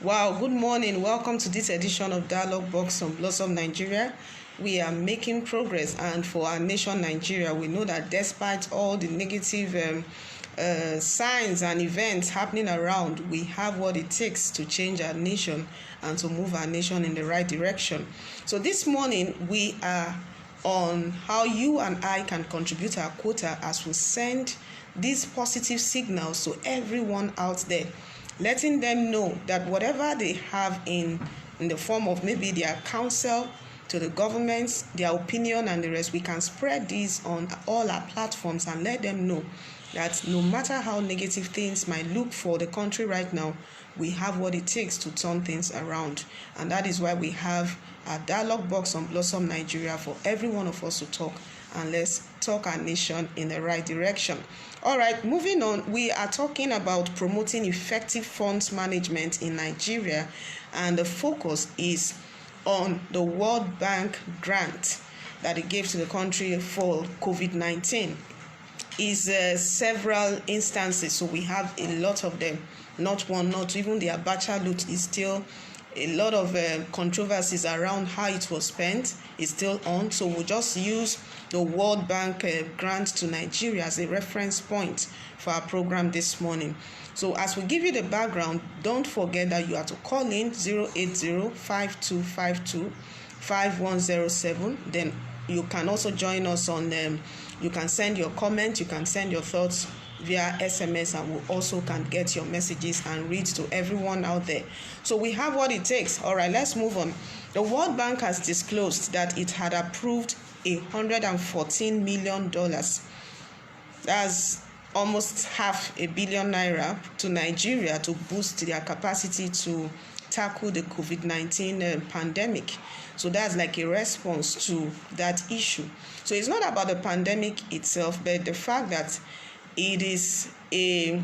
Wow, good morning. Welcome to this edition of Dialogue Box on BlossomNigeria. We are making progress, and for our nation, Nigeria, we know that despite all the negative signs and events happening around, we have what it takes to change our nation and to move our nation in the right direction. So this morning, we are on how you and I can contribute our quota as we send these positive signals to everyone out there, letting them know that whatever they have in the form of maybe their counsel to the governments, their opinion and the rest, we can spread these on all our platforms and let them know that no matter how negative things might look for the country right now, we have what it takes to turn things around. And that is why we have a dialogue box on BlossomNigeria for every one of us to talk, and let's talk our nation in the right direction. All right, moving on, we are talking about promoting effective funds management in Nigeria, and the focus is on the World Bank grant that it gave to the country for COVID-19. Is several instances, so we have a lot of them, not one, not even the Abacha loot is still a lot of controversies around how it was spent is still on. So we'll just use the World Bank grant to Nigeria as a reference point for our program this morning. So as we give you the background, don't forget that you have to call in 080-5252-5107. Then you can also join us on you can send your comment, you can send your thoughts via SMS, and we also can get your messages and read to everyone out there. So we have what it takes. All right, let's move on. The World Bank has disclosed that it had approved $114 million. That's almost $500 million to Nigeria to boost their capacity to tackle the COVID-19 pandemic. So that's like a response to that issue. So it's not about the pandemic itself, but the fact that it is a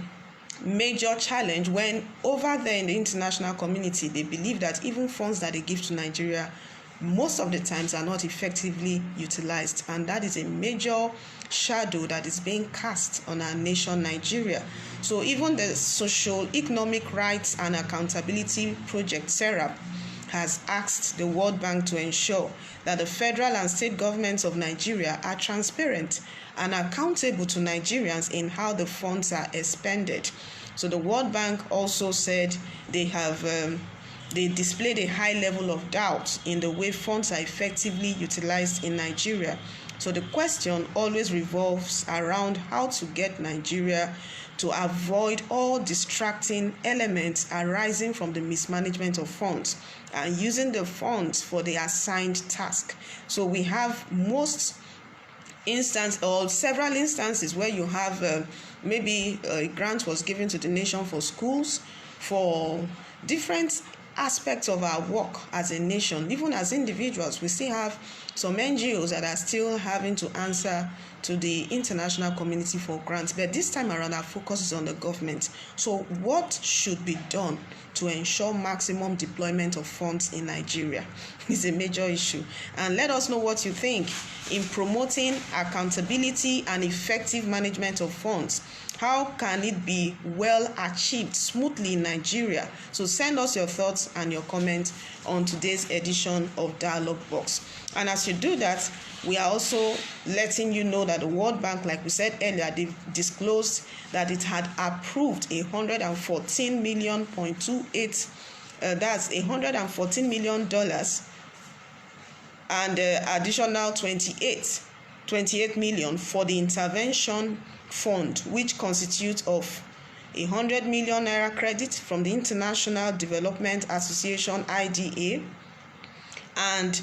major challenge when over there in the international community, they believe that even funds that they give to Nigeria most of the times are not effectively utilized, and that is a major shadow that is being cast on our nation, Nigeria. So even the Socio-Economic Rights and Accountability Project, SERAP, has asked the World Bank to ensure that the federal and state governments of Nigeria are transparent and accountable to Nigerians in how the funds are expended. So the World Bank also said they displayed a high level of doubt in the way funds are effectively utilized in Nigeria. So the question always revolves around how to get Nigeria to avoid all distracting elements arising from the mismanagement of funds and using the funds for the assigned task. So we have several instances where you have maybe a grant was given to the nation for schools, for different aspects of our work as a nation. Even as individuals, we still have some NGOs that are still having to answer to the international community for grants, but this time around our focus is on the government. So what should be done to ensure maximum deployment of funds in Nigeria is a major issue, and let us know what you think in promoting accountability and effective management of funds. How can it be well achieved smoothly in Nigeria? So send us your thoughts and your comments on today's edition of Dialogue Box. And as you do that, we are also letting you know that the World Bank, like we said earlier, they disclosed that it had approved $114 million, that's $114 million, and additional 28 million for the intervention fund, which constitutes of 100 million naira credit from the International Development Association IDA and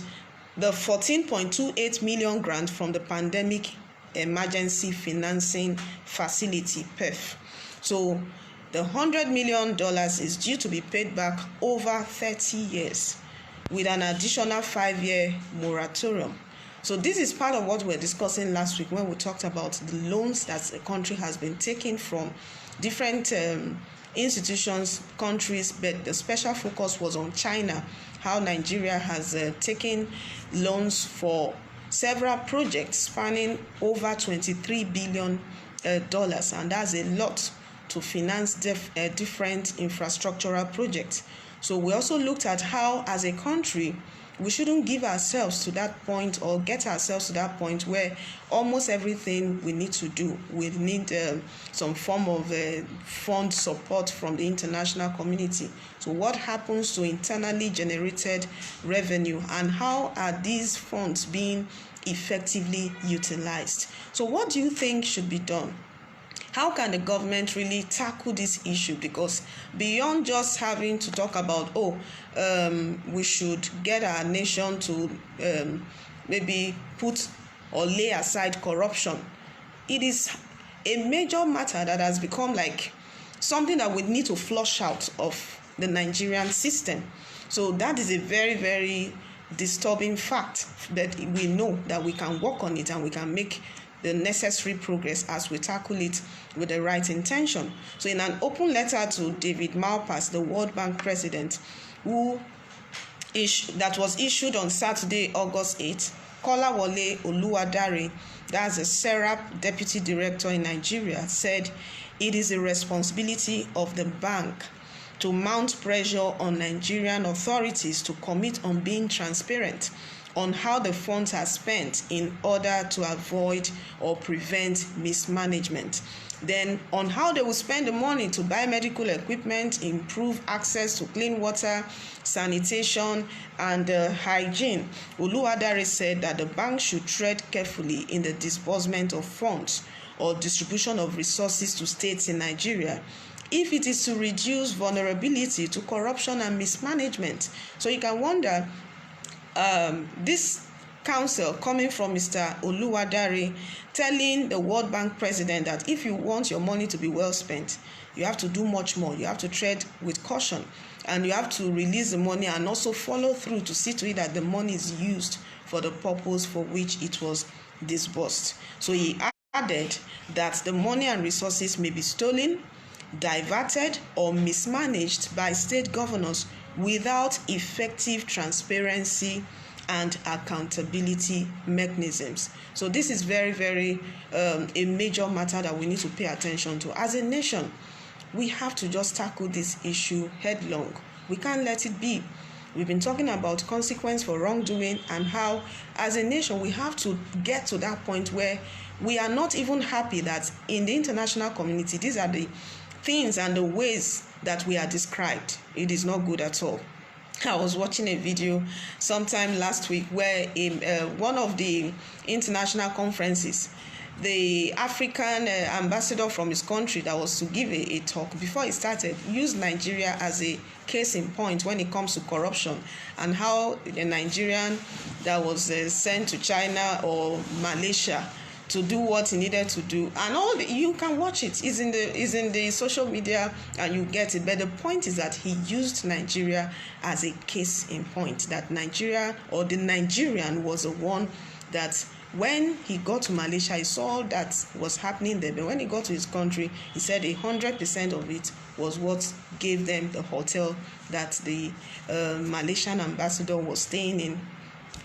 the 14.28 million grant from the Pandemic Emergency Financing Facility PEF. So the $100 million is due to be paid back over 30 years with an additional 5-year moratorium. So this is part of what we were discussing last week when we talked about the loans that the country has been taking from different institutions, countries, but the special focus was on China, how Nigeria has taken loans for several projects spanning over $23 billion, and that's a lot to finance different infrastructural projects. So we also looked at how, as a country, we shouldn't give ourselves to that point or get ourselves to that point where almost everything we need to do, we need some form of fund support from the international community. So what happens to internally generated revenue, and how are these funds being effectively utilized? So what do you think should be done? How can the government really tackle this issue? Because beyond just having to talk about, we should get our nation to maybe put or lay aside corruption, it is a major matter that has become like something that we need to flush out of the Nigerian system. So that is a very, very disturbing fact, but we know that we can work on it and we can make the necessary progress as we tackle it with the right intention. So in an open letter to David Malpass, the World Bank president, that was issued on Saturday, August 8th, Kolawole Oluwadare, that's the SERAP deputy director in Nigeria, said it is a responsibility of the bank to mount pressure on Nigerian authorities to commit on being transparent on how the funds are spent in order to avoid or prevent mismanagement. Then on how they will spend the money to buy medical equipment, improve access to clean water, sanitation, and hygiene. Oluwadare said that the bank should tread carefully in the disbursement of funds or distribution of resources to states in Nigeria if it is to reduce vulnerability to corruption and mismanagement. So you can wonder, this counsel coming from Mr. Oluwadare telling the World Bank president that if you want your money to be well spent, you have to do much more. You have to tread with caution, and you have to release the money and also follow through to see to it that the money is used for the purpose for which it was disbursed. So he added that the money and resources may be stolen, diverted, or mismanaged by state governors without effective transparency and accountability mechanisms. So this is very, very a major matter that we need to pay attention to. As a nation, we have to just tackle this issue headlong. We can't let it be. We've been talking about consequence for wrongdoing and how, as a nation, we have to get to that point where we are not even happy that in the international community, these are the things and the ways that we are described. It is not good at all. I was watching a video sometime last week where one of the international conferences, the African ambassador from his country that was to give a talk before he started used Nigeria as a case in point when it comes to corruption, and how a Nigerian that was sent to China or Malaysia to do what he needed to do, and you can watch it. It's in the social media and you get it. But the point is that he used Nigeria as a case in point, that Nigeria or the Nigerian was the one that when he got to Malaysia, he saw that was happening there. But when he got to his country, he said 100% of it was what gave them the hotel that the Malaysian ambassador was staying in.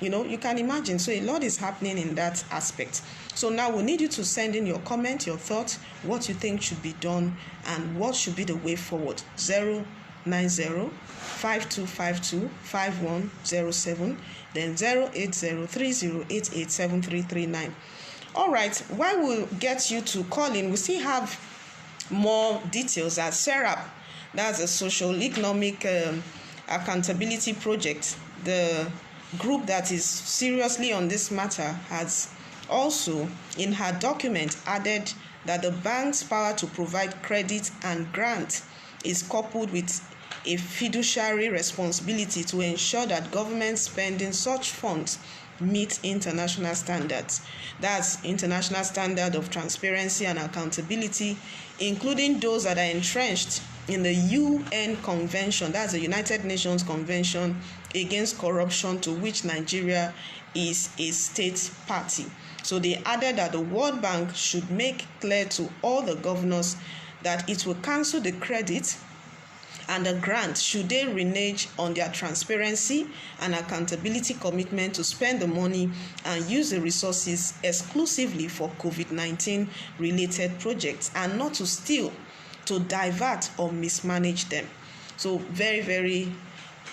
You know, you can imagine. So a lot is happening in that aspect. So now we need you to send in your comment, your thoughts, what you think should be done, and what should be the way forward. 090-5252-5107, then 080-3088-7339. All right, while we'll get you to call in, we still have more details at SERAP. That's a Socio-Economic accountability project. The group that is seriously on this matter has also in her document added that the bank's power to provide credit and grant is coupled with a fiduciary responsibility to ensure that government spending such funds meet international standards. That's international standard of transparency and accountability, including those that are entrenched in the UN Convention, that's the United Nations Convention Against Corruption, to which Nigeria is a state party. So they added that the World Bank should make clear to all the governors that it will cancel the credit and the grant should they renege on their transparency and accountability commitment to spend the money and use the resources exclusively for COVID-19 related projects, and not to steal to divert or mismanage them. So very, very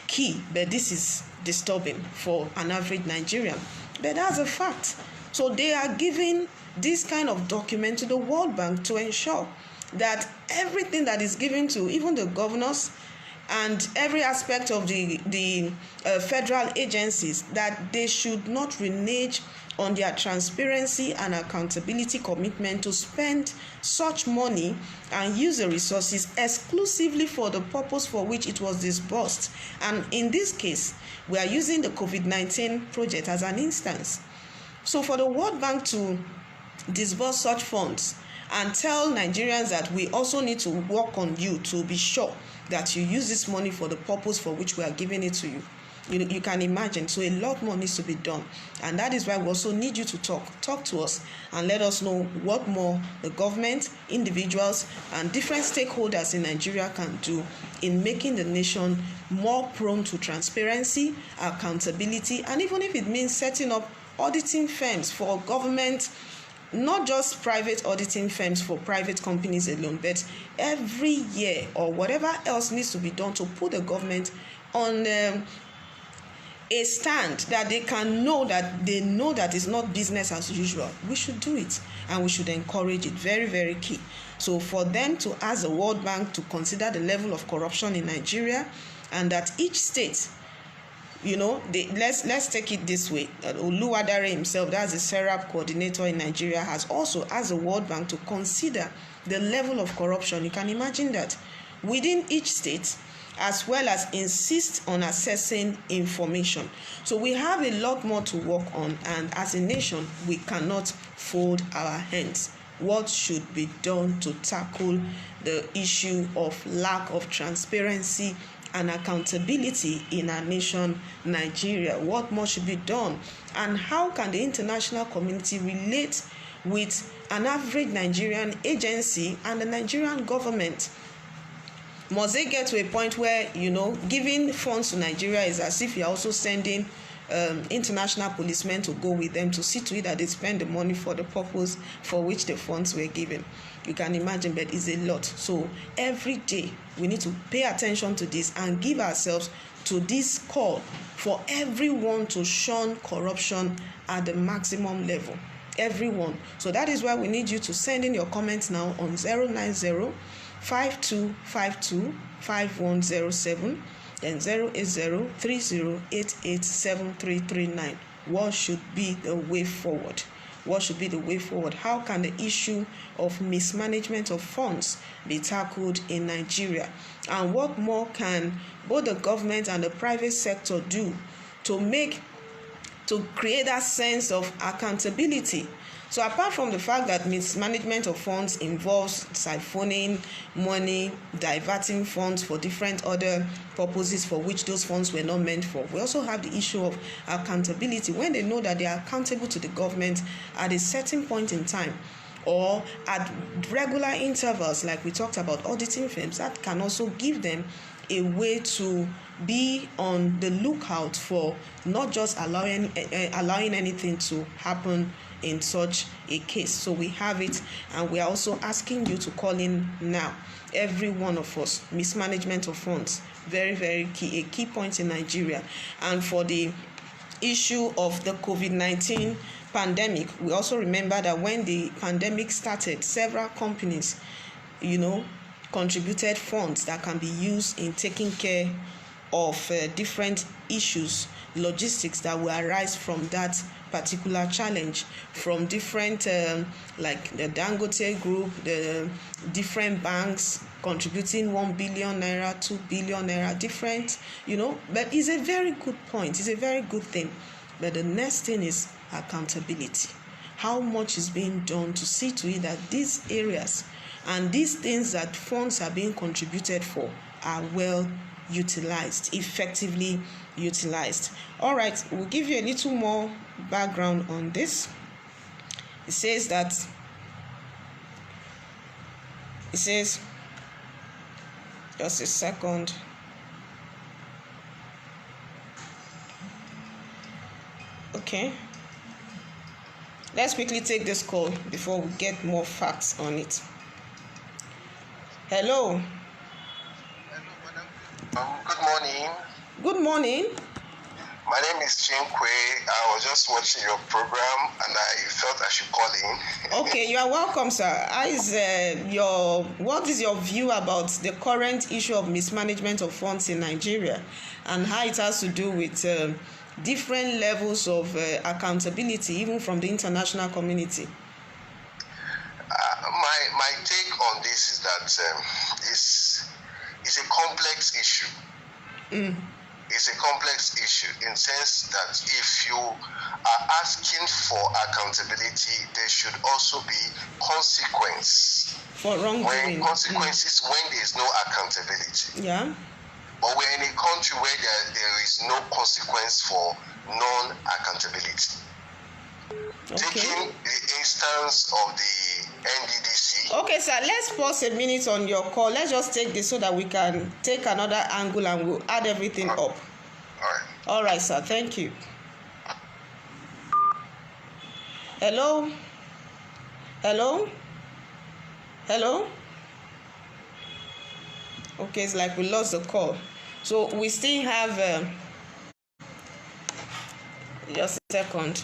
key, but this is disturbing for an average Nigerian. But that's a fact. So they are giving this kind of document to the World Bank to ensure that everything that is given to even the governors and every aspect of the federal agencies, that they should not renege on their transparency and accountability commitment to spend such money and use the resources exclusively for the purpose for which it was disbursed. And in this case, we are using the COVID-19 project as an instance. So for the World Bank to disburse such funds and tell Nigerians that we also need to work on you to be sure that you use this money for the purpose for which we are giving it to you. You can imagine. So a lot more needs to be done. And that is why we also need you to talk to us and let us know what more the government, individuals, and different stakeholders in Nigeria can do in making the nation more prone to transparency, accountability, and even if it means setting up auditing firms for government, not just private auditing firms for private companies alone, but every year or whatever else needs to be done to put the government on a stand that they know that it's not business as usual. We should do it and we should encourage it. Very, very key. So for them to ask the World Bank to consider the level of corruption in Nigeria, and that each state, let's take it this way. Oluwadare himself, that's the SERAP coordinator in Nigeria, has also asked the World Bank to consider the level of corruption. You can imagine that within each state, as well as insist on assessing information. So we have a lot more to work on, and as a nation, we cannot fold our hands. What should be done to tackle the issue of lack of transparency and accountability in our nation, Nigeria? What more should be done? And how can the international community relate with an average Nigerian agency and the Nigerian government? Must they get to a point where, giving funds to Nigeria is as if you're also sending international policemen to go with them to see to it that they spend the money for the purpose for which the funds were given? You can imagine, but it's a lot. So every day we need to pay attention to this and give ourselves to this call for everyone to shun corruption at the maximum level. Everyone. So that is why we need you to send in your comments now on 090-5252-5107 and 080-3088-7339. What should be the way forward? What should be the way forward? How can the issue of mismanagement of funds be tackled in Nigeria? And what more can both the government and the private sector do to create that sense of accountability? So apart from the fact that mismanagement of funds involves siphoning money, diverting funds for different other purposes for which those funds were not meant for, we also have the issue of accountability. When they know that they are accountable to the government at a certain point in time or at regular intervals, like we talked about auditing firms, that can also give them a way to be on the lookout for not just allowing anything to happen in such a case. So we have it, and we are also asking you to call in now. Every one of us. Mismanagement of funds, very, very key, a key point in Nigeria. And for the issue of the COVID-19 pandemic, we also remember that when the pandemic started, several companies, contributed funds that can be used in taking care of different issues, logistics that will arise from that particular challenge, from different like the Dangote group, the different banks contributing 1 billion naira, 2 billion naira, different, but it's a very good point. It's a very good thing. But the next thing is accountability. How much is being done to see to it that these areas and these things that funds are being contributed for are well utilized, effectively utilized? All right, we'll give you a little more background on this. It says, just a second. Okay. Let's quickly take this call before we get more facts on it. Hello. Hello, madam. Good morning. Good morning. My name is Chinkwe. I was just watching your program and I felt I should call in. Okay, you are welcome, sir. What is your view about the current issue of mismanagement of funds in Nigeria and how it has to do with different levels of accountability, even from the international community? My take on this is that it's a complex issue. It's a complex issue in the sense that if you are asking for accountability, there should also be consequence for wrongdoing. When there is no accountability. Yeah. But we're in a country where there is no consequence for non-accountability. Okay. Taking the instance of the NDDC. Okay, sir, let's pause a minute on your call. Let's just take this so that we can take another angle and we'll add everything up. All right. All right, sir. Thank you. Hello? Hello? Hello? Okay, it's like we lost the call. So we still have... just a second.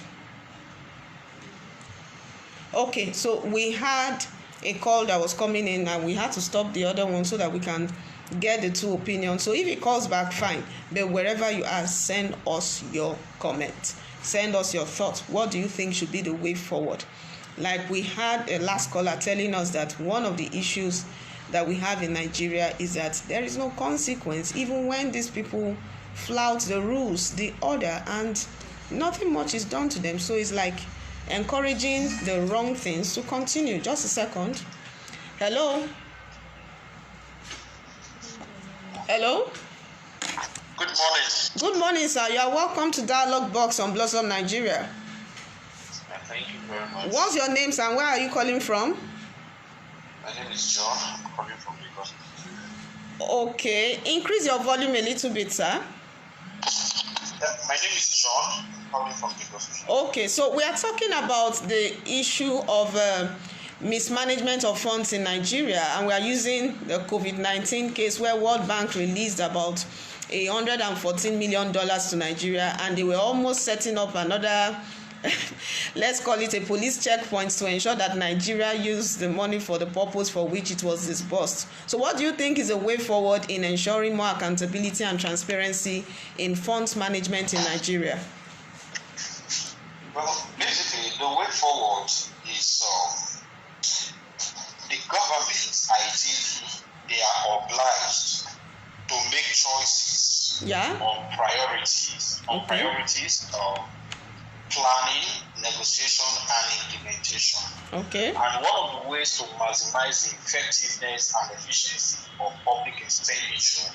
Okay, so we had a call that was coming in and we had to stop the other one so that we can get the two opinions. So if it calls back, fine. But wherever you are, send us your comment. Send us your thoughts. What do you think should be the way forward? Like we had a last caller telling us that one of the issues that we have in Nigeria is that there is no consequence, even when these people flout the rules, the order, and nothing much is done to them. So it's like encouraging the wrong things to continue. Just a second. Hello? Hello? Good morning. Good morning, sir. You are welcome to Dialogue Box on BlossomNigeria. Thank you very much. What's your name, sir, and where are you calling from? My name is John. I'm calling from Lagos. Okay. Increase your volume a little bit, sir. My name is John. I'm calling from Lagos. Okay, so we are talking about the issue of mismanagement of funds in Nigeria, and we are using the COVID-19 case where World Bank released about $114 million to Nigeria, and they were almost setting up another let's call it a police checkpoint to ensure that Nigeria used the money for the purpose for which it was disbursed. So what do you think is a way forward in ensuring more accountability and transparency in funds management in Nigeria? Well, basically, the way forward is the government, ideally, they are obliged to make choices on priorities, planning, negotiation, and implementation. Okay. And one of the ways to maximize the effectiveness and efficiency of public expenditure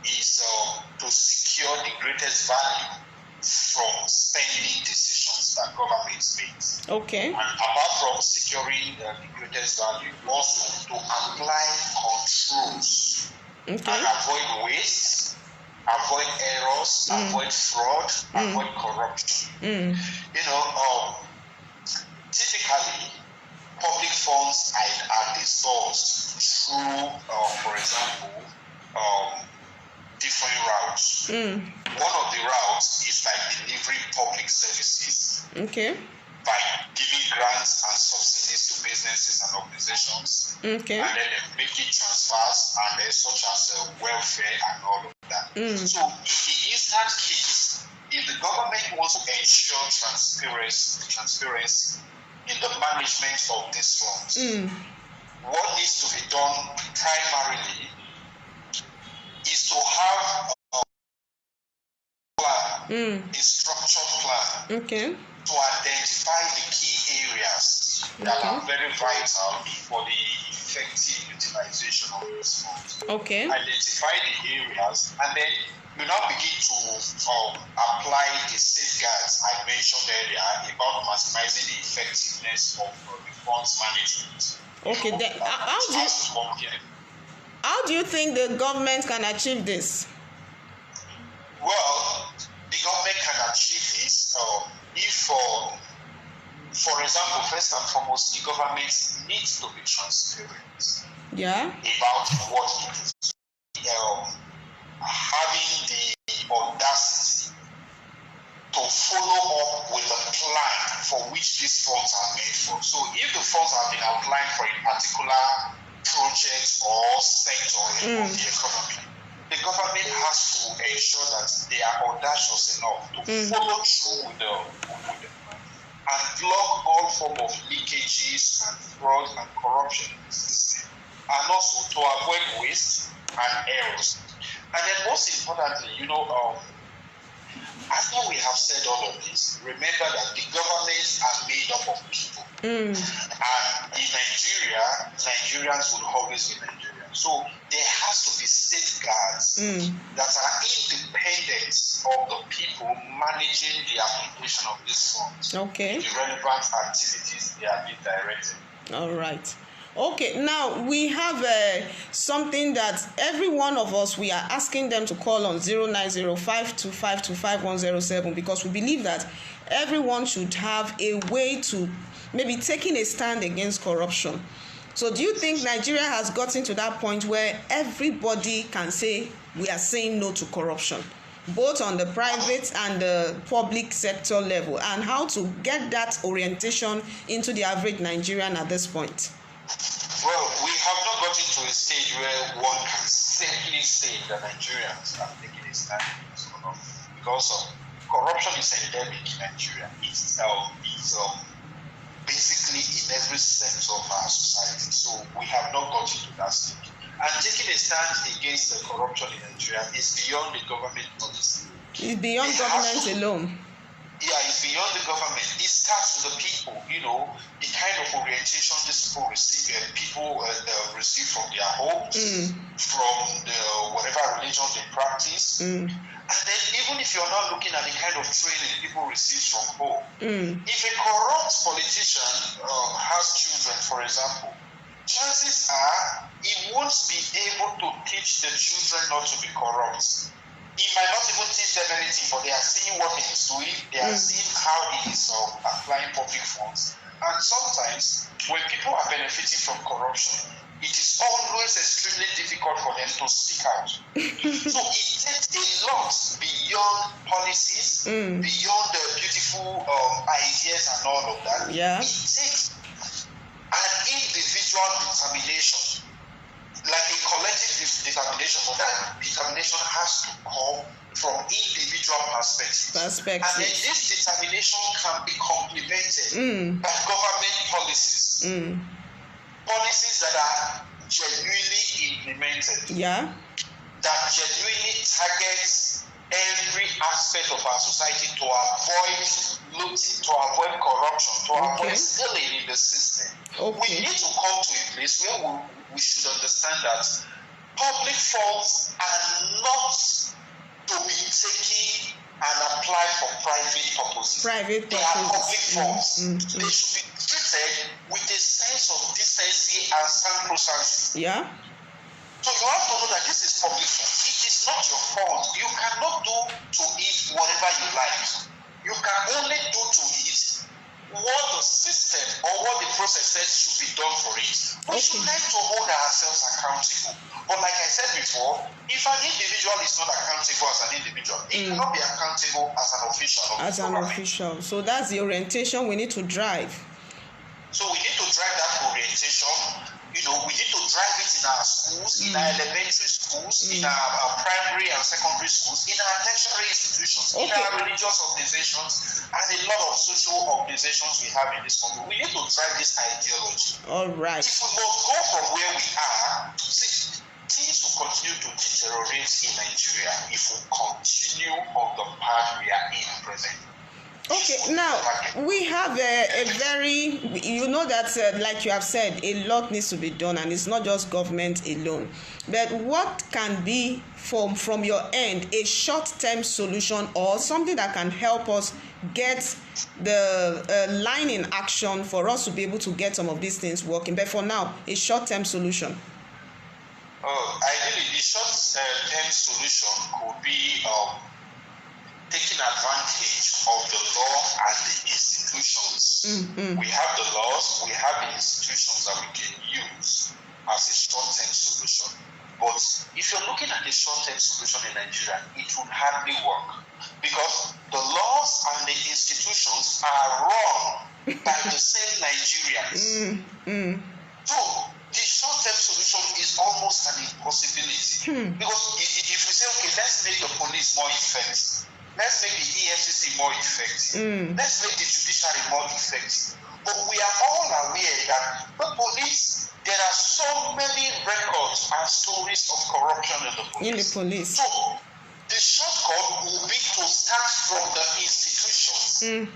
is to secure the greatest value from spending decisions that governments make. Okay. And apart from securing the greatest value, also to apply controls and avoid waste, avoid errors, avoid fraud, avoid corruption. Typically, public funds are disbursed through, for example, different routes. One of the routes is by delivering public services. Okay. By giving grants and subsidies to businesses and organizations. Okay. And then making transfers and such as welfare and all of that. So in the instant case, if the government wants to ensure transparency in the management of these funds, what needs to be done primarily is to have a structured plan to identify the key areas that are very vital for the effective utilization of these funds. Okay. Identify the areas, and then you now begin to apply the safeguards I mentioned earlier about maximizing the effectiveness of the funds management. Okay, then how do you think the government can achieve this? Well, the government can achieve this if, for example, first and foremost, the government needs to be transparent. about what it is. Having the audacity to follow up with a plan for which these funds are made for. So if the funds have been outlined for a particular project or sector of the economy, the government has to ensure that they are audacious enough to follow through with the plan and block all form of leakages and fraud and corruption in the system, and also to avoid waste and errors. And then most importantly, after we have said all of this, remember that the governments are made up of people. And in Nigeria, Nigerians will always be Nigerians. So there has to be safeguards that are independent of the people managing the application of these funds. Okay. The relevant activities they are being directed. All right. Okay, now we have something that every one of us, we are asking them to call on 09052525107, because we believe that everyone should have a way to maybe taking a stand against corruption. So do you think Nigeria has gotten to that point where everybody can say we are saying no to corruption, both on the private and the public sector level, and how to get that orientation into the average Nigerian at this point? Well, we have not gotten to a stage where one can safely say that Nigerians are taking a stand against corruption, because corruption is endemic in Nigeria. It's basically in every sector of our society. So we have not gotten to that stage. And taking a stand against the corruption in Nigeria is beyond the government policy. It's beyond government alone. Yeah, it's beyond the government. It starts with the people, the kind of orientation these people receive, receive from their homes, from whatever religion they practice. And then even if you're not looking at the kind of training people receive from home, if a corrupt politician has children, for example, chances are he won't be able to teach the children not to be corrupt. He might not even teach them anything, but they are seeing what he is doing. They are seeing how he is applying public funds. And sometimes, when people are benefiting from corruption, it is always extremely difficult for them to speak out. So it takes a lot beyond policies, beyond the beautiful ideas and all of that. Yeah. It takes an individual determination, like a collective determination, but that determination has to come from individual perspectives. And then this determination can be complemented by government policies. Policies that are genuinely implemented. Yeah. That genuinely targets every aspect of our society to avoid looting, to avoid corruption, to avoid stealing in the system. We need to come to a place where we should understand that public funds are not to be taken and applied for private purposes. They are public funds. They should be treated with a sense of decency and sacrosanct. Yeah. So you have to know that this is public fund. It is not your fund. You cannot do to it whatever you like. You can only do to it what the system or what the process says should be done for it. We should learn to hold ourselves accountable. But like I said before, if an individual is not accountable as an individual, he cannot be accountable as an official. As an official. So that's the orientation we need to drive. So we need to drive that orientation. We need to drive it in our schools, in our elementary schools, in our primary and secondary schools, in our tertiary institutions, in our religious organizations, and a lot of social organizations we have in this country. We need to drive this ideology. All right. If we must go from where we are, things will continue to deteriorate in Nigeria if we continue on the path we are in presently. Okay, now we have a very, that like you have said, a lot needs to be done, and it's not just government alone. But what can be from your end a short-term solution or something that can help us get the line in action for us to be able to get some of these things working? But for now, a short-term solution. Ideally, the short-term solution could be taking advantage of the law and the institutions. We have the laws, we have the institutions that we can use as a short-term solution. But if you're looking at the short-term solution in Nigeria, it would hardly work because the laws and the institutions are run by the same Nigerians. So the short-term solution is almost an impossibility because if we say, okay, let's make the police more effective, let's make the EFCC more effective, let's make the judiciary more effective. But we are all aware that the police, there are so many records and stories of corruption in the police. So the shortcut will be to start from the institutions.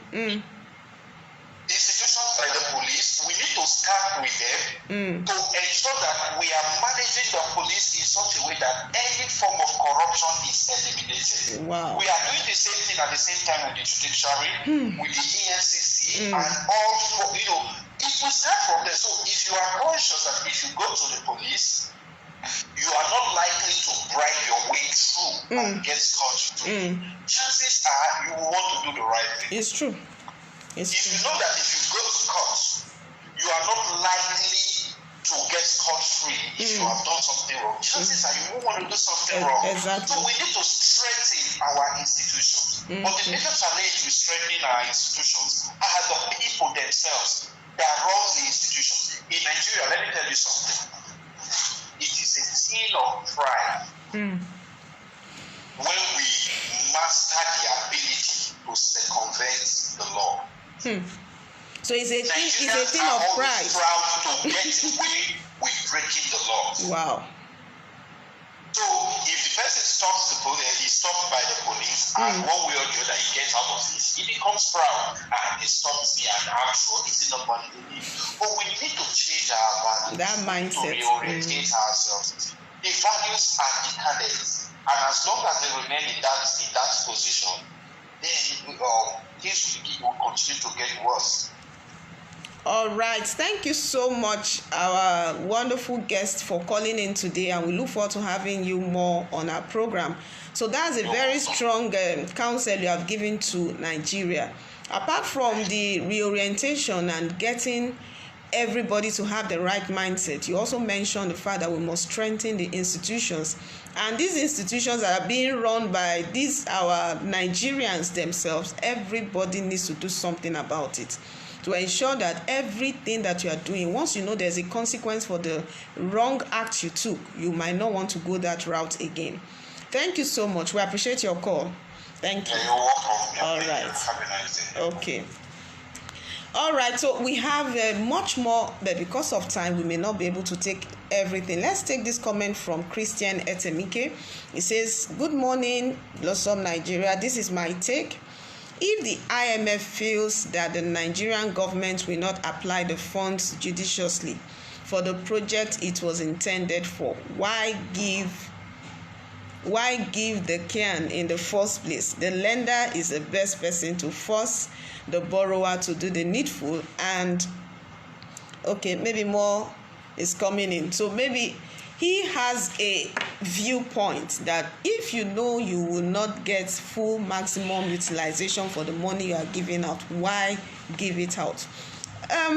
Institutions like the police, we need to start with them to ensure that we are managing the police in such a way that any form of corruption is eliminated. Wow. We are doing the same thing at the same time with the judiciary, with the EFCC, and all, if we start from there. So if you are conscious that if you go to the police, you are not likely to bribe your way through and get caught. Chances are you will want to do the right thing. It's true. If you know that if you go to court, you are not likely to get scot-free if you have done something wrong. Chances are you won't want to do something wrong. Exactly. So we need to strengthen our institutions. But the major challenge with strengthening our institutions are the people themselves that run the institutions. In Nigeria, let me tell you something. It is a sin of pride when we master the ability to circumvent the law. So it's a thing of pride. Proud to get away with breaking the laws. Wow. So if the person stops he's stopped by the police, and one way or the other he gets out of this, he becomes proud and he stops me and I'm sure it's not money to need. But we need to change our values. That mindset. To reorientate ourselves. The values are decadent, and as long as they remain in that position, then things will continue to get worse. All right. Thank you so much, our wonderful guest, for calling in today, and we look forward to having you more on our program. So that's a very strong counsel you have given to Nigeria. Apart from the reorientation and getting everybody to have the right mindset, you also mentioned the fact that we must strengthen the institutions. And these institutions that are being run by our Nigerians themselves, everybody needs to do something about it to ensure that everything that you are doing, once you know there's a consequence for the wrong act you took, you might not want to go that route again. Thank you so much. We appreciate your call. Thank you. You're welcome. All right. Have a nice day. Okay. All right, so we have much more, but because of time, we may not be able to take everything. Let's take this comment from Christian Etemike. He says, "Good morning, BlossomNigeria. This is my take. If the IMF feels that the Nigerian government will not apply the funds judiciously for the project it was intended for, why give the can in the first place? The lender is the best person to force the borrower to do the needful." And maybe more is coming in. So maybe he has a viewpoint that if you know you will not get full maximum utilization for the money you are giving out, why give it out?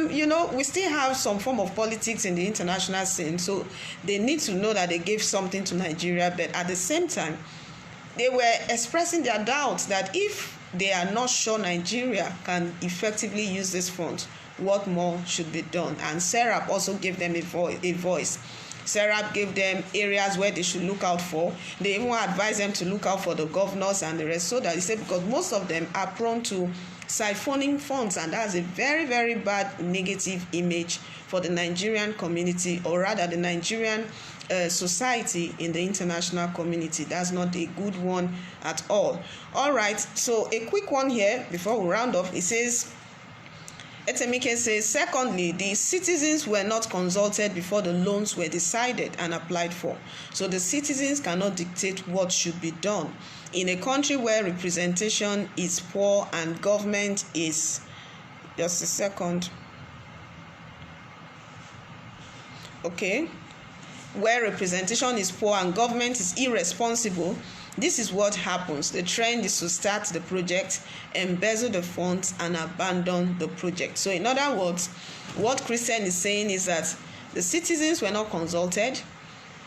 We still have some form of politics in the international scene, so they need to know that they gave something to Nigeria, but at the same time, they were expressing their doubts that if they are not sure Nigeria can effectively use this fund, what more should be done? And SERAP also gave them a voice. SERAP gave them areas where they should look out for. They even advised them to look out for the governors and the rest, so that they said, because most of them are prone to siphoning funds, and that's a very, very bad negative image for the Nigerian community, or rather the Nigerian society in the international community. That's not a good one at all. All right, so a quick one here before we round off. It says, Etemike says, secondly, the citizens were not consulted before the loans were decided and applied for. So the citizens cannot dictate what should be done. In a country where representation is poor and government is, just a second. Okay. Where representation is poor and government is irresponsible, this is what happens. The trend is to start the project, embezzle the funds, and abandon the project. So in other words, what Christian is saying is that The citizens were not consulted,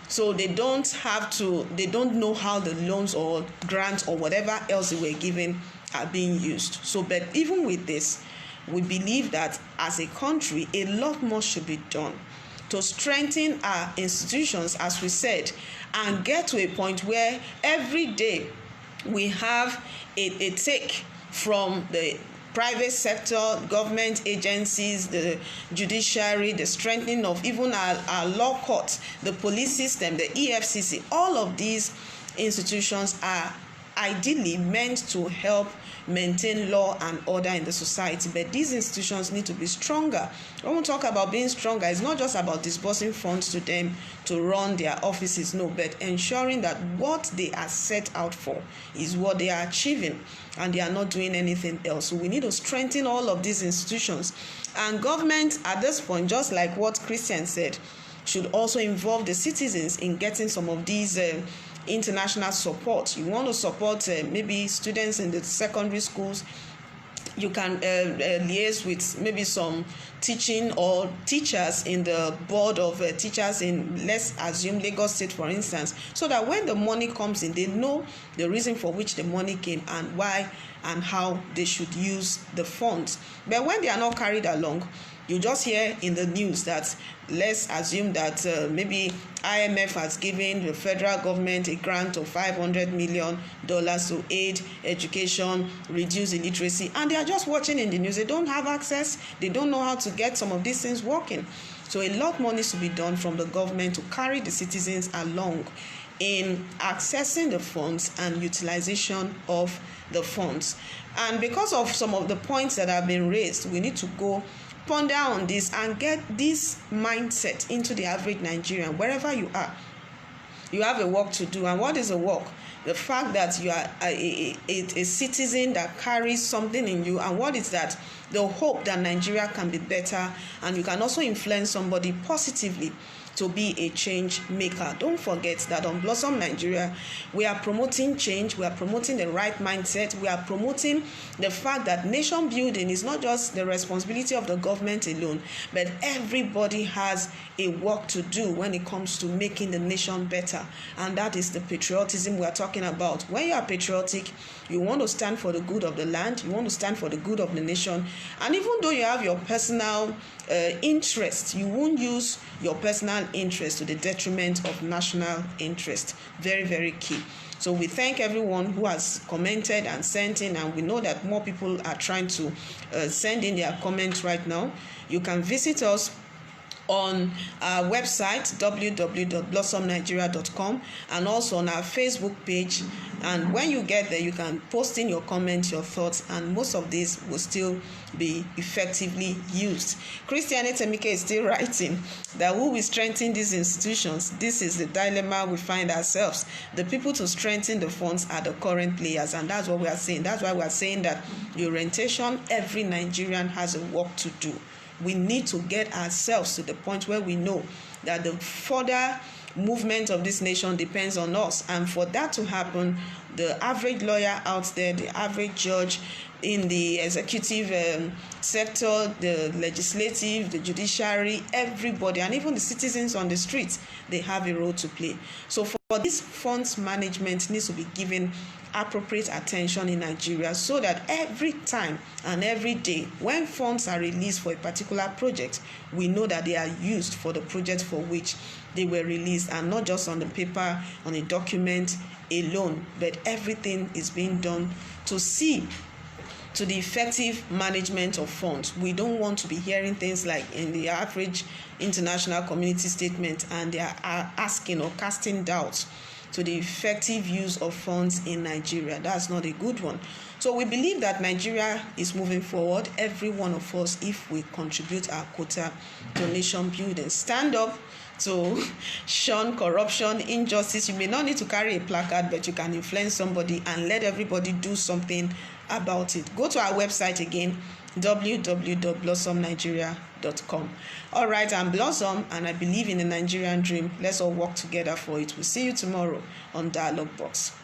so they don't know how the loans or grants or whatever else they were given are being used. So, but even with this, we believe that as a country, a lot more should be done to strengthen our institutions, as we said, and get to a point where every day we have a take from the private sector, government agencies, the judiciary, the strengthening of even our law courts, the police system, the EFCC. All of these institutions are ideally meant to help maintain law and order in the society, but these institutions need to be stronger. When we talk about being stronger, it's not just about disbursing funds to them to run their offices, no, but ensuring that what they are set out for is what they are achieving and they are not doing anything else. So we need to strengthen all of these institutions, and government at this point, just like what Christian said, should also involve the citizens in getting some of these international support. You want to support maybe students in the secondary schools, you can liaise with maybe some teaching or teachers in the board of teachers in, let's assume, Lagos State, for instance, so that when the money comes in, they know the reason for which the money came and why and how they should use the funds. But when they are not carried along, you just hear in the news that, let's assume that maybe IMF has given the federal government a grant of $500 million to aid education, reduce illiteracy, and they are just watching in the news. They don't have access, they don't know how to get some of these things working. So a lot more needs to be done from the government to carry the citizens along in accessing the funds and utilization of the funds. And because of some of the points that have been raised, we need to go ponder on this and get this mindset into the average Nigerian. Wherever you are, you have a work to do. And what is a work? The fact that you are a citizen that carries something in you. And what is that? The hope that Nigeria can be better, and you can also influence somebody positively to be a change maker. Don't forget that on Blossom Nigeria, we are promoting change, we are promoting the right mindset, we are promoting the fact that nation building is not just the responsibility of the government alone, but everybody has a work to do when it comes to making the nation better. And that is the patriotism we are talking about. When you are patriotic, you want to stand for the good of the land, you want to stand for the good of the nation, and even though you have your personal interest, you won't use your personal interest to the detriment of national interest. Very, very key. So we thank everyone who has commented and sent in, and we know that more people are trying to send in their comments right now. You can visit us on our website www.blossomnigeria.com and also on our Facebook page, and when you get there you can post in your comments, your thoughts, and most of these will still be effectively used. Christian Etemike is still writing that who will strengthen these institutions? This is the dilemma we find ourselves. The people to strengthen the funds are the current players, and that's what we are saying. That's why we are saying that the orientation, every Nigerian has a work to do. We need to get ourselves to the point where we know that the further movement of this nation depends on us. And for that to happen, the average lawyer out there, the average judge in the executive sector, the legislative, the judiciary, everybody, and even the citizens on the streets, they have a role to play. So for this funds management needs to be given appropriate attention in Nigeria, so that every time and every day when funds are released for a particular project, we know that they are used for the project for which they were released, and not just on the paper, on a document alone, but everything is being done to see to the effective management of funds. We don't want to be hearing things like in the average international community statement, and they are asking or casting doubts to the effective use of funds in Nigeria. That's not a good one. So we believe that Nigeria is moving forward, every one of us, if we contribute our quota to nation building. Stand up to shun corruption, injustice. You may not need to carry a placard, but you can influence somebody and let everybody do something about it. Go to our website again, www.blossomnigeria.com. All right, I'm Blossom, and I believe in the Nigerian dream. Let's all work together for it. We'll see you tomorrow on Dialogue Box.